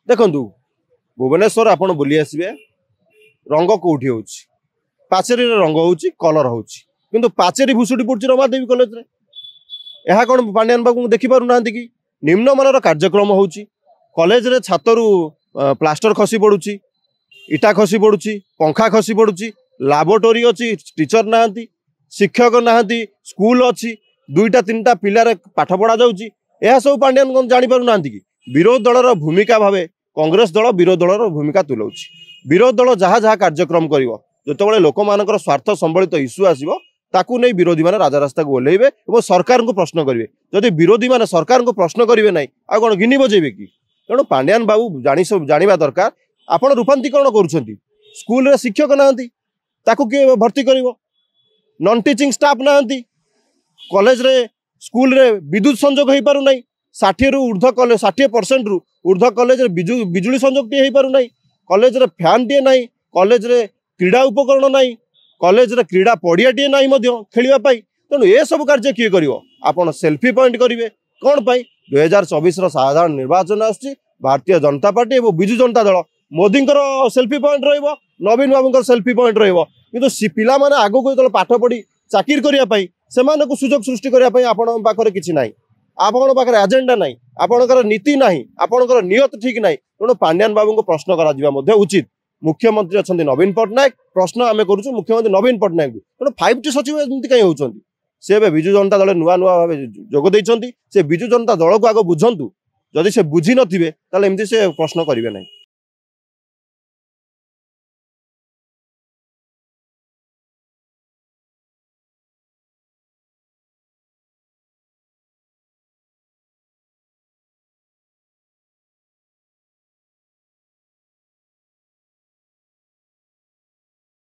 देखु भुवनेश्वर आपण बुली आसबे रंग कौटी हो पाचेरी रंग हो कलर हो कि पाचेरी भुसुड़ी पड़ी रमादेवी कॉलेज रे यह कौन पांड्यान बाबू देखिपार ना कि निम्नमान कार्यक्रम हो कॉलेज रे छातरू प्लास्टर खसी पड़ुची इटा खसी पड़ुची पंखा खसी पड़ुची लैबोरेटरी अच्छी टीचर ना शिक्षक ना स्कूल अच्छी दुईटा तीन टा पिलार पाठ पढ़ा जाऊँगी यह सब पांड्यान जापर ना कि विरोध दलर भूमिका भाव कांग्रेस दल विरोध दलर भूमिका तुलाऊँच विरोध दल जहाँ जहाँ कार्यक्रम कर जो लोक मान स्वार्थ संबलित इश्यू आसो ताकू नहीं विरोधी मैंने राजा रास्ता को ओह्लैबे और सरकार को प्रश्न करेंगे जदि विरोधी मैंने सरकार को प्रश्न करेंगे ना आ कौन गिनी बजेबे कि तेणु पांड्यान बाबू जाना दरकार आपण रूपांतरीकरण करुँच स्कूल रे शिक्षक ना किए भर्ती कर नॉन टीचिंग स्टाफ ना कॉलेज रे स्कूल रे विद्युत संजोग हो पार ना 60 रु ऊर्ध्व कॉलेज 60% रु ऊर्ध्व कॉलेज रे बिजुली संजोग टी हो पार ना कॉलेज रे फैन टे ना कॉलेज रे क्रीड़ा उपकरण ना कॉलेज रे क्रीड़ा पड़िया टे ना खेलवाई तेणु ये सब कार्य किए कर आपड़ सेल्फी पॉइंट करेंगे कौन पाई 2024 साधारण निर्वाचन आसुची भारतीय जनता पार्टी और विजु जनता दल मोदी सेल्फी पॉइंट रहिबो नवीन बाबू सेल्फी पॉइंट रहिबो किंतु पिला माने आगो को जो पाठ पढ़ी चाकिर करने से सुजोग सृष्टि करने आपण पाखे किसी ना आपण पाखे एजेंडा ना आपणकर नीति ना आपणकर नियत ठीक ना तेणु पांड्यान बाबू को प्रश्न करा उचित मुख्यमंत्री अच्छा नवीन पट्टनायक प्रश्न आम करुँ मुख्यमंत्री नवीन पट्टनायक तेणु 5T सचिव एमती कहीं होती सी विजु जनता दल नुआ नुआ भाव जोग से विजु जनता दल को आग बुझंतु जदि से बुझी नथिबे ताले एमती से प्रश्न करेंगे ना।